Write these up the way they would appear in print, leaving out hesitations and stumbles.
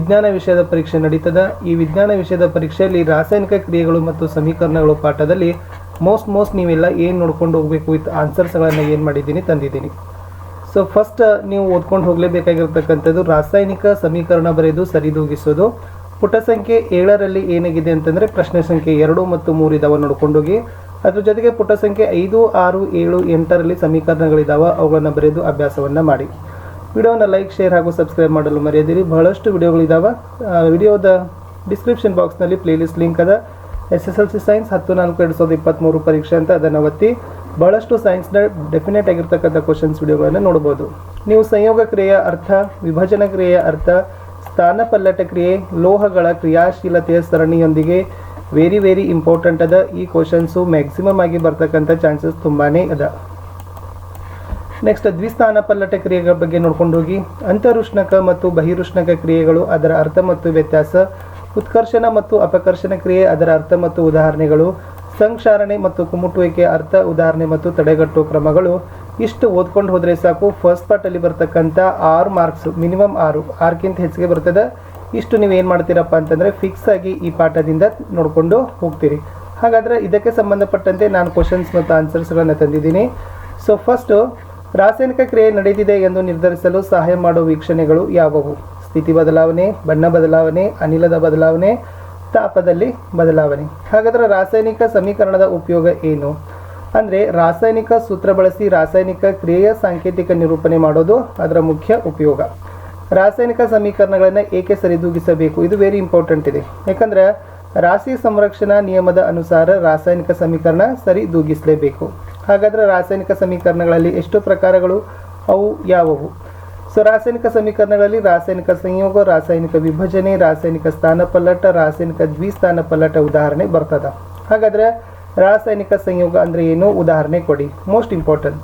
ವಿಜ್ಞಾನ ವಿಷಯದ ಪರೀಕ್ಷೆ ನಡೀತದ. ಈ ವಿಜ್ಞಾನ ವಿಷಯದ ಪರೀಕ್ಷೆಯಲ್ಲಿ ರಾಸಾಯನಿಕ ಕ್ರಿಯೆಗಳು ಮತ್ತು ಸಮೀಕರಣಗಳು ಪಾಠದಲ್ಲಿ ಮೋಸ್ಟ್ ನೀವೆಲ್ಲ ಏನು ನೋಡ್ಕೊಂಡು ಹೋಗಬೇಕು ವಿತ್ ಆನ್ಸರ್ಸ್ಗಳನ್ನು ಏನು ಮಾಡಿದ್ದೀನಿ ತಂದಿದ್ದೀನಿ. ಸೊ ಫಸ್ಟ್ ನೀವು ಓದ್ಕೊಂಡು ಹೋಗಲೇಬೇಕಾಗಿರ್ತಕ್ಕಂಥದ್ದು ರಾಸಾಯನಿಕ ಸಮೀಕರಣ ಬರೆದು ಸರಿದೂಗಿಸೋದು. ಪುಟ ಸಂಖ್ಯೆ 7ರಲ್ಲಿ ಏನಾಗಿದೆ ಅಂತಂದರೆ ಪ್ರಶ್ನೆ ಸಂಖ್ಯೆ 2 ಮತ್ತು 3 ಇದಾವೆ ನೋಡ್ಕೊಂಡೋಗಿ. ಅದ್ರ ಜೊತೆಗೆ ಪುಟ ಸಂಖ್ಯೆ 5, 6, 7, 8ರಲ್ಲಿ ಸಮೀಕರಣಗಳಿದ್ದಾವೆ, ಅವುಗಳನ್ನು ಬರೆದು ಅಭ್ಯಾಸವನ್ನು ಮಾಡಿ. ವಿಡಿಯೋನ ಲೈಕ್, ಶೇರ್ ಹಾಗೂ ಸಬ್ಸ್ಕ್ರೈಬ್ ಮಾಡಲು ಮರೆಯದಿರಿ. ಬಹಳಷ್ಟು ವಿಡಿಯೋಗಳಿದ್ದಾವೆ. ವಿಡಿಯೋದ ಡಿಸ್ಕ್ರಿಪ್ಷನ್ ಬಾಕ್ಸ್ನಲ್ಲಿ ಪ್ಲೇಲಿಸ್ಟ್ ಲಿಂಕ್ ಅದ. SSLC ಸೈನ್ಸ್ 10-4-2023 ಪರೀಕ್ಷೆ ಅಂತ ಅದನ್ನು ಒತ್ತಿ ಬಹಳಷ್ಟು ಸೈನ್ಸ್ನ ಡೆಫಿನೆಟ್ ಆಗಿರ್ತಕ್ಕಂಥ ಕ್ವಶನ್ಸ್ ವಿಡಿಯೋಗಳನ್ನು ನೋಡ್ಬೋದು. ನೀವು ಸಂಯೋಗ ಕ್ರಿಯೆಯ ಅರ್ಥ, ವಿಭಜನ ಕ್ರಿಯೆಯ ಅರ್ಥ, ಸ್ಥಾನಪಲ್ಲಟ ಕ್ರಿಯೆ, ಲೋಹಗಳ ಕ್ರಿಯಾಶೀಲತೆಯ ಸರಣಿಯೊಂದಿಗೆ ವೆರಿ ಇಂಪಾರ್ಟೆಂಟ್ ಅದ. ಈ ಕ್ವಶನ್ಸು ಮ್ಯಾಕ್ಸಿಮಮ್ ಆಗಿ ಬರ್ತಕ್ಕಂಥ ಚಾನ್ಸಸ್ ತುಂಬಾ ಅದ. ನೆಕ್ಸ್ಟ್ ದ್ವಿಸ್ಥಾನಪಲ್ಲಟ ಕ್ರಿಯೆಗಳ ಬಗ್ಗೆ ನೋಡ್ಕೊಂಡು ಹೋಗಿ. ಅಂತರುಷ್ಣಕ ಮತ್ತು ಬಹಿರುಷ್ಣಕ ಕ್ರಿಯೆಗಳು, ಅದರ ಅರ್ಥ ಮತ್ತು ವ್ಯತ್ಯಾಸ. ಉತ್ಕರ್ಷಣ ಮತ್ತು ಅಪಕರ್ಷಣ ಕ್ರಿಯೆ, ಅದರ ಅರ್ಥ ಮತ್ತು ಉದಾಹರಣೆಗಳು. ಸಂಕ್ಷಾರಣೆ ಮತ್ತು ಕುಮುಟುವಿಕೆ, ಅರ್ಥ, ಉದಾಹರಣೆ ಮತ್ತು ತಡೆಗಟ್ಟುವ ಕ್ರಮಗಳು. ಇಷ್ಟು ಓದ್ಕೊಂಡು ಹೋದರೆ ಸಾಕು. ಫಸ್ಟ್ ಪಾರ್ಟಲ್ಲಿ ಬರ್ತಕ್ಕಂಥ 6 ಮಾರ್ಕ್ಸ್, ಮಿನಿಮಮ್ 6ಕ್ಕಿಂತ ಹೆಚ್ಚಿಗೆ ಬರ್ತದೆ. ಇಷ್ಟು ನೀವೇನು ಮಾಡ್ತೀರಪ್ಪ ಅಂತಂದರೆ ಫಿಕ್ಸ್ ಆಗಿ ಈ ಪಾಠದಿಂದ ನೋಡಿಕೊಂಡು ಹೋಗ್ತೀರಿ. ಹಾಗಾದರೆ ಇದಕ್ಕೆ ಸಂಬಂಧಪಟ್ಟಂತೆ ನಾನು ಕ್ವಶನ್ಸ್ ಮತ್ತು ಆನ್ಸರ್ಸ್ಗಳನ್ನು ತಂದಿದ್ದೀನಿ. ಸೊ ಫಸ್ಟು, ರಾಸಾಯನಿಕ ಕ್ರಿಯೆ ನಡೆದಿದೆ ಎಂದು ನಿರ್ಧರಿಸಲು ಸಹಾಯ ಮಾಡುವ ವೀಕ್ಷಣೆಗಳು ಯಾವುವು? ಸ್ಥಿತಿ ಬದಲಾವಣೆ, ಬಣ್ಣ ಬದಲಾವಣೆ, ಅನಿಲದ ಬದಲಾವಣೆ, ತಾಪದಲ್ಲಿ ಬದಲಾವಣೆ. ಹಾಗಾದರೆ ರಾಸಾಯನಿಕ ಸಮೀಕರಣದ ಉಪಯೋಗ ಏನು? ಅಂದರೆ ರಾಸಾಯನಿಕ ಸೂತ್ರ ಬಳಸಿ ರಾಸಾಯನಿಕ ಕ್ರಿಯೆಯ ಸಾಂಕೇತಿಕ ನಿರೂಪಣೆ ಮಾಡೋದು ಅದರ ಮುಖ್ಯ ಉಪಯೋಗ. ರಾಸಾಯನಿಕ ಸಮೀಕರಣಗಳನ್ನು ಏಕೆ ಸರಿದೂಗಿಸಬೇಕು? ಇದು ವೆರಿ ಇಂಪಾರ್ಟೆಂಟ್ ಇದೆ. ಯಾಕಂದರೆ ರಾಶಿ ಸಂರಕ್ಷಣಾ ನಿಯಮದ ಅನುಸಾರ ರಾಸಾಯನಿಕ ಸಮೀಕರಣ ಸರಿದೂಗಿಸಲೇಬೇಕು. ಹಾಗಾದರೆ ರಾಸಾಯನಿಕ ಸಮೀಕರಣಗಳಲ್ಲಿ ಎಷ್ಟು ಪ್ರಕಾರಗಳು? ಅವು ಯಾವುವು? ಸೊ ರಾಸಾಯನಿಕ ಸಮೀಕರಣಗಳಲ್ಲಿ ರಾಸಾಯನಿಕ ಸಂಯೋಗ, ರಾಸಾಯನಿಕ ವಿಭಜನೆ, ರಾಸಾಯನಿಕ ಸ್ಥಾನಪಲ್ಲಟ, ರಾಸಾಯನಿಕ ದ್ವಿಸ್ಥಾನಪಲ್ಲಟ ಉದಾಹರಣೆ ಬರ್ತದ. ಹಾಗಾದರೆ ರಾಸಾಯನಿಕ ಸಂಯೋಗ ಅಂದರೆ ಏನು? ಉದಾಹರಣೆ ಕೊಡಿ. Most important.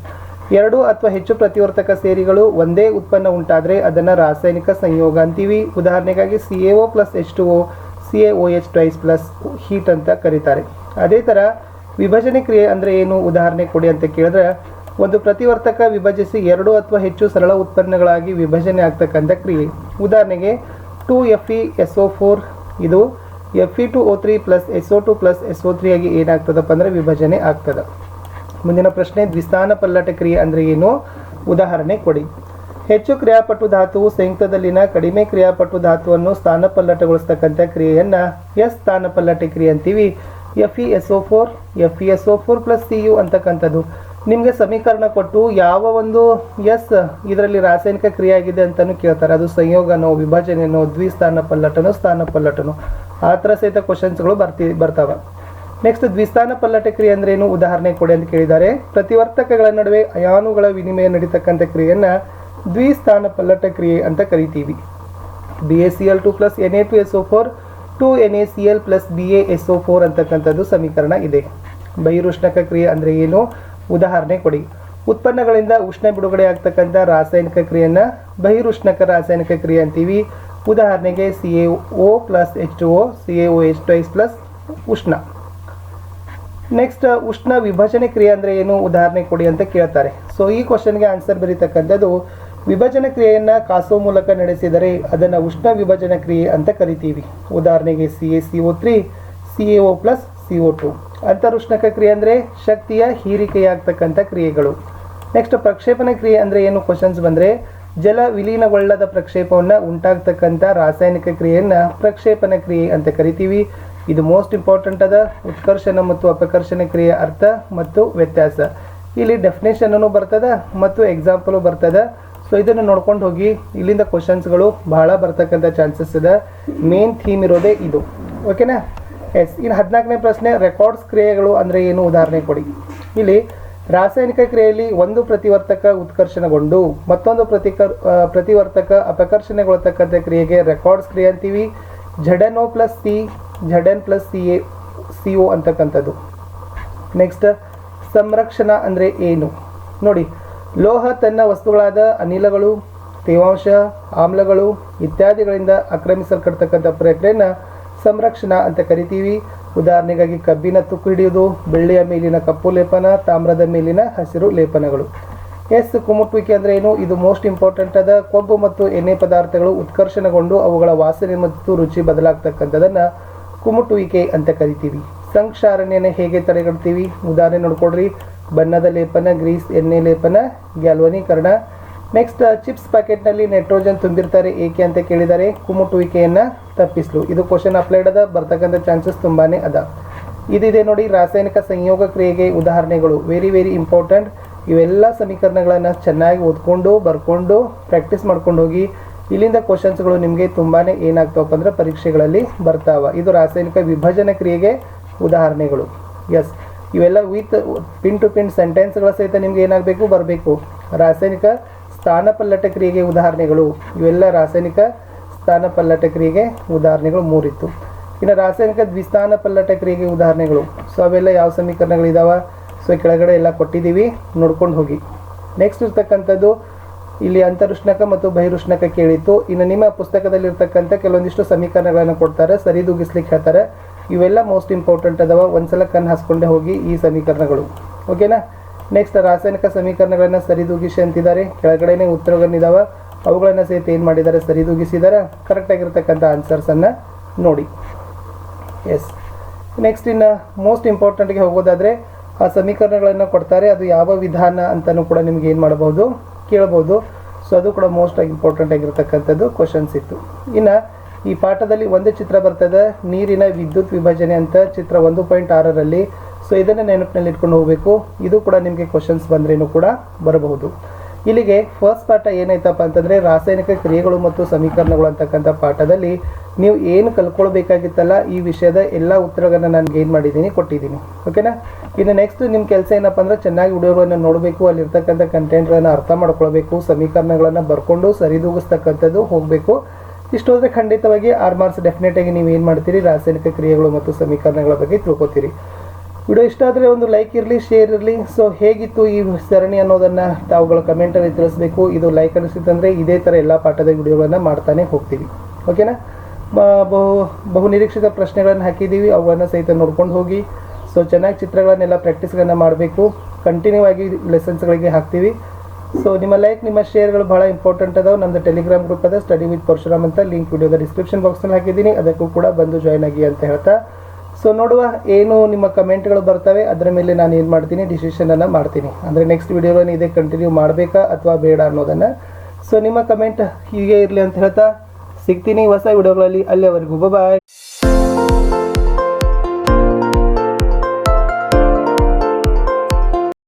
2 ಅಥವಾ ಹೆಚ್ಚು ಪ್ರತಿವರ್ತಕ ಸೇರಿಗಳು ಒಂದೇ ಉತ್ಪನ್ನ ಉಂಟಾದರೆ ಅದನ್ನು ರಾಸಾಯನಿಕ ಸಂಯೋಗ ಅಂತೀವಿ. ಉದಾಹರಣೆಗಾಗಿ CaO + H2O, CaOH twice plus heat ಅಂತ ಕರೀತಾರೆ. ಅದೇ ಥರ ವಿಭಜನೆ ಕ್ರಿಯೆ ಅಂದರೆ ಏನು? ಉದಾಹರಣೆ ಕೊಡಿ ಅಂತ ಕೇಳಿದ್ರೆ, ಒಂದು ಪ್ರತಿವರ್ತಕ ವಿಭಜಿಸಿ 2 ಅಥವಾ ಹೆಚ್ಚು ಸರಳ ಉತ್ಪನ್ನಗಳಾಗಿ ವಿಭಜನೆ ಆಗ್ತಕ್ಕಂಥ ಕ್ರಿಯೆ. ಉದಾಹರಣೆಗೆ 2FeSO4, ಇದು Fe2O3 + SO2 + SO3 ಆಗಿ ಏನಾಗ್ತದಪ್ಪ ಅಂದರೆ ವಿಭಜನೆ ಆಗ್ತದೆ. ಮುಂದಿನ ಪ್ರಶ್ನೆ, ದ್ವಿಸ್ಥಾನಪಲ್ಲಟ ಕ್ರಿಯೆ ಅಂದರೆ ಏನು? ಉದಾಹರಣೆ ಕೊಡಿ. ಹೆಚ್ಚು ಕ್ರಿಯಾಪಟು ಧಾತುವು ಸಂಯುಕ್ತದಲ್ಲಿನ ಕಡಿಮೆ ಕ್ರಿಯಾಪಟು ಧಾತುವನ್ನು ಸ್ಥಾನಪಲ್ಲಟಗೊಳಿಸ್ತಕ್ಕಂಥ ಕ್ರಿಯೆಯನ್ನು ಎಸ್ ಸ್ಥಾನಪಲ್ಲಟ ಕ್ರಿಯೆ ಅಂತೀವಿ. FeSO4, FeSO4 + Cu ಅಂತಕ್ಕಂಥದ್ದು. ನಿಮಗೆ ಸಮೀಕರಣ ಕೊಟ್ಟು ಯಾವ ಒಂದು ಎಸ್ ಇದರಲ್ಲಿ ರಾಸಾಯನಿಕ ಕ್ರಿಯೆ ಆಗಿದೆ ಅಂತಲೂ ಕೇಳ್ತಾರೆ. ಅದು ಸಂಯೋಗನೋ, ವಿಭಜನೆನೋ, ದ್ವಿಸ್ಥಾನಪಲ್ಲಟನೋ, ಸ್ಥಾನಪಲ್ಲಟನೋ, ಆ ಥರ ಸಹಿತ ಕ್ವಶನ್ಸ್ಗಳು ಬರ್ತಾವೆ. ನೆಕ್ಸ್ಟ್, ದ್ವಿಸ್ಥಾನಪಲ್ಲಟ ಕ್ರಿಯೆ ಅಂದ್ರೆ ಏನು? ಉದಾಹರಣೆ ಕೊಡಿ ಅಂತ ಕೇಳಿದ್ದಾರೆ. ಪ್ರತಿವರ್ತಕಗಳ ನಡುವೆ ಅಯಾನುಗಳ ವಿನಿಮಯ ನಡೀತಕ್ಕಂಥ ಕ್ರಿಯೆಯನ್ನು ದ್ವಿಸ್ಥಾನಪಲ್ಲಟ ಕ್ರಿಯೆ ಅಂತ ಕರಿತೀವಿ. BaCl2 + Na2SO4, 2NaCl + BaSO4 ಅಂತಕ್ಕಂಥದ್ದು ಸಮೀಕರಣ ಇದೆ. ಬಹಿರುಷ್ಣಕ ಕ್ರಿಯೆ ಅಂದರೆ ಏನು? ಉದಾಹರಣೆ ಕೊಡಿ. ಉತ್ಪನ್ನಗಳಿಂದ ಉಷ್ಣ ಬಿಡುಗಡೆ ಆಗ್ತಕ್ಕಂಥ ರಾಸಾಯನಿಕ ಕ್ರಿಯೆಯನ್ನು ಬಹಿರುಷ್ಣಕ ರಾಸಾಯನಿಕ ಕ್ರಿಯೆ ಅಂತೀವಿ. ಉದಾಹರಣೆಗೆ CaO + H2O, CaOH twice plus ಉಷ್ಣ. ನೆಕ್ಸ್ಟ್, ಉಷ್ಣ ವಿಭಜನೆ ಕ್ರಿಯೆ ಅಂದರೆ ಏನು? ಉದಾಹರಣೆ ಕೊಡಿ ಅಂತ ಕೇಳ್ತಾರೆ. ಸೊ ಈ ಕ್ವಶನ್ಗೆ ಆನ್ಸರ್ ಬರೀತಕ್ಕಂಥದ್ದು, ವಿಭಜನೆ ಕ್ರಿಯೆಯನ್ನು ಕಾಸೋ ಮೂಲಕ ನಡೆಸಿದರೆ ಅದನ್ನು ಉಷ್ಣ ವಿಭಜನ ಕ್ರಿಯೆ ಅಂತ ಕರಿತೀವಿ. ಉದಾಹರಣೆಗೆ CaCO3, CaO + CO2. ಅಂತರುಷ್ಣಕ ಕ್ರಿಯೆ ಅಂದರೆ ಶಕ್ತಿಯ ಹೀರಿಕೆಯಾಗ್ತಕ್ಕಂಥ ಕ್ರಿಯೆಗಳು. ನೆಕ್ಸ್ಟ್, ಪ್ರಕ್ಷೇಪಣ ಕ್ರಿಯೆ ಅಂದರೆ ಏನು? ಕ್ವಶನ್ಸ್ ಬಂದರೆ ಜಲ ವಿಲೀನಗೊಳ್ಳದ ಪ್ರಕ್ಷೇಪವನ್ನು ಉಂಟಾಗ್ತಕ್ಕಂಥ ರಾಸಾಯನಿಕ ಕ್ರಿಯೆಯನ್ನು ಪ್ರಕ್ಷೇಪಣ ಕ್ರಿಯೆ ಅಂತ ಕರಿತೀವಿ. ಇದು ಮೋಸ್ಟ್ ಇಂಪಾರ್ಟೆಂಟ್ ಅದ. ಉತ್ಕರ್ಷಣ ಮತ್ತು ಅಪಕರ್ಷಣ ಕ್ರಿಯೆಯ ಅರ್ಥ ಮತ್ತು ವ್ಯತ್ಯಾಸ. ಇಲ್ಲಿ ಡೆಫಿನೇಷನ್ನು ಬರ್ತದೆ ಮತ್ತು ಎಕ್ಸಾಂಪಲು ಬರ್ತದೆ. ಸೊ ಇದನ್ನು ನೋಡ್ಕೊಂಡು ಹೋಗಿ. ಇಲ್ಲಿಂದ ಕ್ವಶನ್ಸ್ಗಳು ಬಹಳ ಬರ್ತಕ್ಕಂಥ ಚಾನ್ಸಸ್ ಇದೆ. ಮೇನ್ ಥೀಮ್ ಇರೋದೇ ಇದು. ಓಕೆನಾ? ಎಸ್. ಇನ್ನು 14ನೇ ಪ್ರಶ್ನೆ, ರೆಕಾರ್ಡ್ಸ್ ಕ್ರಿಯೆಗಳು ಅಂದರೆ ಏನು? ಉದಾಹರಣೆ ಕೊಡಿ. ಇಲ್ಲಿ ರಾಸಾಯನಿಕ ಕ್ರಿಯೆಯಲ್ಲಿ ಒಂದು ಪ್ರತಿವರ್ತಕ ಉತ್ಕರ್ಷಣಗೊಂಡು ಮತ್ತೊಂದು ಪ್ರತಿವರ್ತಕ ಅಪಕರ್ಷಣೆಗೊಳ್ಳತಕ್ಕಂಥ ಕ್ರಿಯೆಗೆ ರೆಕಾರ್ಡ್ಸ್ ಕ್ರಿಯೆ ಅಂತೀವಿ. ZnO + C, Zn + CO ಅಂತಕ್ಕಂಥದ್ದು. ನೆಕ್ಸ್ಟ್, ಸಂರಕ್ಷಣಾ ಅಂದರೆ ಏನು? ನೋಡಿ, ಲೋಹ ತನ್ನ ವಸ್ತುಗಳಾದ ಅನಿಲಗಳು, ತೇವಾಂಶ, ಆಮ್ಲಗಳು ಇತ್ಯಾದಿಗಳಿಂದ ಆಕ್ರಮಿಸಲ್ಪಡ್ತಕ್ಕಂಥ ಪ್ರಕ್ರಿಯೆಯನ್ನು ಸಂರಕ್ಷಣಾ ಅಂತ ಕರಿತೀವಿ. ಉದಾಹರಣೆಗಾಗಿ ಕಬ್ಬಿನ ತುಕ್ಕು ಹಿಡಿಯುವುದು, ಬೆಳ್ಳಿಯ ಮೇಲಿನ ಕಪ್ಪು ಲೇಪನ, ತಾಮ್ರದ ಮೇಲಿನ ಹಸಿರು ಲೇಪನಗಳು. ಎಸ್, ಕುಮುಟುವಿಕೆ ಅಂದರೆ ಏನು? ಇದು ಮೋಸ್ಟ್ ಇಂಪಾರ್ಟೆಂಟ್ ಅದ. ಕೊಬ್ಬು ಮತ್ತು ಎಣ್ಣೆ ಪದಾರ್ಥಗಳು ಉತ್ಕರ್ಷಣಗೊಂಡು ಅವುಗಳ ವಾಸನೆ ಮತ್ತು ರುಚಿ ಬದಲಾಗ್ತಕ್ಕಂಥದನ್ನು ಕುಮುಟುವಿಕೆ ಅಂತ ಕರಿತೀವಿ. ಸಂಕ್ಷಾರಣೆಯನ್ನು ಹೇಗೆ ತಡೆಗಟ್ತೀವಿ? ಉದಾಹರಣೆ ನೋಡ್ಕೊಡ್ರಿ. ಬಣ್ಣದ ಲೇಪನ, ಗ್ರೀಸ್, ಎಣ್ಣೆ ಲೇಪನ, ಗ್ಯಾಲ್ವನೀಕರಣ. ನೆಕ್ಸ್ಟ್, ಚಿಪ್ಸ್ ಪ್ಯಾಕೆಟ್ನಲ್ಲಿ ನೈಟ್ರೋಜನ್ ತುಂಬಿರ್ತಾರೆ, ಏಕೆ ಅಂತ ಕೇಳಿದ್ದಾರೆ. ಕುಮುಟುವಿಕೆಯನ್ನು ತಪ್ಪಿಸಲು. ಇದು ಕ್ವಶನ್ ಅಪ್ಲೈಡ್ ಅದ, ಬರ್ತಕ್ಕಂಥ ಚಾನ್ಸಸ್ ತುಂಬಾ ಅದ. ಇದಿದೆ ನೋಡಿ, ರಾಸಾಯನಿಕ ಸಂಯೋಗ ಕ್ರಿಯೆಗೆ ಉದಾಹರಣೆಗಳು. Very very important. ಇವೆಲ್ಲ ಸಮೀಕರಣಗಳನ್ನು ಚೆನ್ನಾಗಿ ಓದ್ಕೊಂಡು ಬರ್ಕೊಂಡು ಪ್ರಾಕ್ಟೀಸ್ ಮಾಡ್ಕೊಂಡು ಹೋಗಿ. ಇಲ್ಲಿಂದ ಕ್ವಶನ್ಸ್ಗಳು ನಿಮಗೆ ತುಂಬಾ ಏನಾಗ್ತಾವಪ್ಪ ಅಂದ್ರೆ ಪರೀಕ್ಷೆಗಳಲ್ಲಿ ಬರ್ತಾವ. ಇದು ರಾಸಾಯನಿಕ ವಿಭಜನೆ ಕ್ರಿಯೆಗೆ ಉದಾಹರಣೆಗಳು. ಎಸ್, ಇವೆಲ್ಲ ವಿತ್ ಪಿನ್ ಟು ಪಿನ್ ಸೆಂಟೆನ್ಸ್ಗಳ ಸಹಿತ ನಿಮ್ಗೆ ಏನಾಗಬೇಕು, ಬರಬೇಕು. ರಾಸಾಯನಿಕ ಸ್ಥಾನಪಲ್ಲಟ ಕ್ರಿಯೆಗೆ ಉದಾಹರಣೆಗಳು. ಇವೆಲ್ಲ ರಾಸಾಯನಿಕ ಸ್ಥಾನಪಲ್ಲಟ ಕ್ರಿಯೆಗೆ ಉದಾಹರಣೆಗಳು 3 ಇತ್ತು. ಇನ್ನು ರಾಸಾಯನಿಕ ದ್ವಿಸ್ಥಾನ ಪಲ್ಲಟ ಕ್ರಿಯೆಗೆ ಉದಾಹರಣೆಗಳು. ಸೊ ಅವೆಲ್ಲ ಯಾವ ಸಮೀಕರಣಗಳಿದಾವೆ? ಸೊ ಕೆಳಗಡೆ ಎಲ್ಲ ಕೊಟ್ಟಿದ್ದೀವಿ, ನೋಡ್ಕೊಂಡು ಹೋಗಿ. ನೆಕ್ಸ್ಟ್ ಇರ್ತಕ್ಕಂಥದ್ದು ಇಲ್ಲಿ ಅಂತರುಷ್ಣಕ ಮತ್ತು ಬಹಿರುಷ್ಣಕ ಕೇಳಿತ್ತು. ಇನ್ನು ನಿಮ್ಮ ಪುಸ್ತಕದಲ್ಲಿರ್ತಕ್ಕಂಥ ಕೆಲವೊಂದಿಷ್ಟು ಸಮೀಕರಣಗಳನ್ನು ಕೊಡ್ತಾರೆ, ಸರಿದೂಗಿಸ್ಲಿಕ್ಕೆ ಹೇಳ್ತಾರೆ. ಇವೆಲ್ಲ ಮೋಸ್ಟ್ ಇಂಪಾರ್ಟೆಂಟ್ ಅದಾವ. ಒಂದ್ಸಲ ಕಣ್ಣು ಹಾಸ್ಕೊಂಡೇ ಹೋಗಿ ಈ ಸಮೀಕರಣಗಳು. ಓಕೆನಾ? ನೆಕ್ಸ್ಟ್, ರಾಸಾಯನಿಕ ಸಮೀಕರಣಗಳನ್ನು ಸರಿದೂಗಿಸಿ ಅಂತಿದ್ದಾರೆ. ಕೆಳಗಡೆನೇ ಉತ್ತರಗಳಿದಾವೆ, ಅವುಗಳನ್ನು ಸಹಿತ ಏನು ಮಾಡಿದ್ದಾರೆ, ಸರಿದೂಗಿಸಿದ್ದಾರೆ. ಕರೆಕ್ಟಾಗಿರ್ತಕ್ಕಂಥ ಆನ್ಸರ್ಸನ್ನು ನೋಡಿ. ಎಸ್, ನೆಕ್ಸ್ಟ್ ಇನ್ನು ಮೋಸ್ಟ್ ಇಂಪಾರ್ಟೆಂಟ್ಗೆ ಹೋಗೋದಾದರೆ ಆ ಸಮೀಕರಣಗಳನ್ನು ಕೊಡ್ತಾರೆ, ಅದು ಯಾವ ವಿಧಾನ ಅಂತಲೂ ಕೂಡ ನಿಮ್ಗೆ ಏನು ಮಾಡಬಹುದು, ಕೇಳಬಹುದು. ಸೊ ಅದು ಕೂಡ ಮೋಸ್ಟ್ ಇಂಪಾರ್ಟೆಂಟ್ ಆಗಿರ್ತಕ್ಕಂಥದ್ದು ಕ್ವಶನ್ಸ್ ಇತ್ತು. ಇನ್ನು ಈ ಪಾಠದಲ್ಲಿ ಒಂದು ಚಿತ್ರ ಬರ್ತದೆ, ನೀರಿನ ವಿದ್ಯುತ್ ವಿಭಜನೆ ಅಂತ, ಚಿತ್ರ 1.6ರಲ್ಲಿ. ಸೊ ಇದನ್ನು ನೆನಪಿನಲ್ಲಿ ಇಟ್ಕೊಂಡು ಹೋಗಬೇಕು. ಇದು ಕೂಡ ನಿಮಗೆ ಕ್ವಶನ್ಸ್ ಬಂದ್ರೇನು ಕೂಡ ಬರಬಹುದು. ಇಲ್ಲಿಗೆ ಫಸ್ಟ್ ಪಾಠ ಏನಾಯ್ತಪ್ಪ ಅಂತಂದರೆ ರಾಸಾಯನಿಕ ಕ್ರಿಯೆಗಳು ಮತ್ತು ಸಮೀಕರಣಗಳು ಅಂತಕ್ಕಂಥ ಪಾಠದಲ್ಲಿ ನೀವು ಏನು ಕಲ್ಕೊಳ್ಬೇಕಾಗಿತ್ತಲ್ಲ ಈ ವಿಷಯದ ಎಲ್ಲ ಉತ್ತರಗಳನ್ನು ನಾನು ಗೇನ್ ಮಾಡಿದ್ದೀನಿ, ಕೊಟ್ಟಿದ್ದೀನಿ. ಓಕೆನಾ? ಇನ್ನು ನೆಕ್ಸ್ಟ್ ನಿಮ್ಮ ಕೆಲಸ ಏನಪ್ಪ ಅಂದರೆ ಚೆನ್ನಾಗಿ ವಿಡಿಯೋಗಳನ್ನು ನೋಡಬೇಕು, ಅಲ್ಲಿರ್ತಕ್ಕಂಥ ಕಂಟೆಂಟ್ಗಳನ್ನು ಅರ್ಥ ಮಾಡ್ಕೊಳ್ಬೇಕು, ಸಮೀಕರಣಗಳನ್ನು ಬರ್ಕೊಂಡು ಸರಿದೂಗಿಸ್ತಕ್ಕಂಥದ್ದು ಹೋಗಬೇಕು. ಇಷ್ಟು ಹೋದರೆ ಖಂಡಿತವಾಗಿ 6 ಮಾರ್ಕ್ಸ್ ಡೆಫಿನೆಟಾಗಿ ನೀವು ಏನು ಮಾಡ್ತೀರಿ, ರಾಸಾಯನಿಕ ಕ್ರಿಯೆಗಳು ಮತ್ತು ಸಮೀಕರಣಗಳ ಬಗ್ಗೆ ತಿಳ್ಕೊತೀರಿ. ವಿಡಿಯೋ ಇಷ್ಟ ಆದರೆ ಒಂದು ಲೈಕ್ ಇರಲಿ, ಶೇರ್ ಇರಲಿ. ಸೊ ಹೇಗಿತ್ತು ಈ ಸರಣಿ ಅನ್ನೋದನ್ನು ತಾವುಗಳ ಕಮೆಂಟಲ್ಲಿ ತಿಳಿಸ್ಬೇಕು. ಇದು ಲೈಕ್ ಅನಿಸಿತ್ತಂದರೆ ಇದೇ ಥರ ಎಲ್ಲ ಪಾಠದ ವಿಡಿಯೋಗಳನ್ನು ಮಾಡ್ತಾನೆ ಹೋಗ್ತೀವಿ. ಓಕೆನಾ? ಬಹು ನಿರೀಕ್ಷಿತ ಪ್ರಶ್ನೆಗಳನ್ನು ಹಾಕಿದ್ದೀವಿ, ಅವುಗಳನ್ನು ಸಹಿತ ನೋಡ್ಕೊಂಡು ಹೋಗಿ. ಸೊ ಚೆನ್ನಾಗಿ ಚಿತ್ರಗಳನ್ನೆಲ್ಲ ಪ್ರಾಕ್ಟೀಸ್ಗಳನ್ನು ಮಾಡಬೇಕು. ಕಂಟಿನ್ಯೂ ಆಗಿ ಲೆಸನ್ಸ್ಗಳಿಗೆ ಹಾಕ್ತೀವಿ. ಸೊ ನಿಮ್ಮ ಲೈಕ್, ನಿಮ್ಮ ಶೇರ್ಗಳು ಭಾಳ ಇಂಪಾರ್ಟೆಂಟ್ ಅದಾವೆ. ನಮ್ಮದು ಟೆಲಿಗ್ರಾಮ್ ಗ್ರೂಪ್ ಅದ, ಸ್ಟಡಿ ವಿತ್ ಪರಶುರಾಮ್ ಅಂತ. ಲಿಂಕ್ ವಿಡಿಯೋದ ಡಿಸ್ಕ್ರಿಪ್ಷನ್ ಬಾಕ್ಸ್ನಲ್ಲಿ ಹಾಕಿದ್ದೀನಿ, ಅದಕ್ಕೂ ಕೂಡ ಬಂದು ಜಾಯ್ನ್ ಆಗಿ ಅಂತ ಹೇಳ್ತಾ. ಸೊ ನೋಡುವ ಏನು ನಿಮ್ಮ ಕಮೆಂಟ್ಗಳು ಬರ್ತವೆ, ಅದರ ಮೇಲೆ ನಾನು ಏನು ಮಾಡ್ತೀನಿ, ಡಿಸಿಷನನ್ನು ಮಾಡ್ತೀನಿ. ಅಂದರೆ ನೆಕ್ಸ್ಟ್ ವಿಡಿಯೋವನ್ನು ಇದೇ ಕಂಟಿನ್ಯೂ ಮಾಡಬೇಕಾ ಅಥವಾ ಬೇಡ ಅನ್ನೋದನ್ನು. ಸೊ ನಿಮ್ಮ ಕಮೆಂಟ್ ಹೀಗೆ ಇರಲಿ ಅಂತ ಹೇಳ್ತಾ ಸಿಗ್ತೀನಿ ಹೊಸ ವಿಡಿಯೋಗಳಲ್ಲಿ. ಅಲ್ಲಿವರೆಗೂ ಬಾಯ್.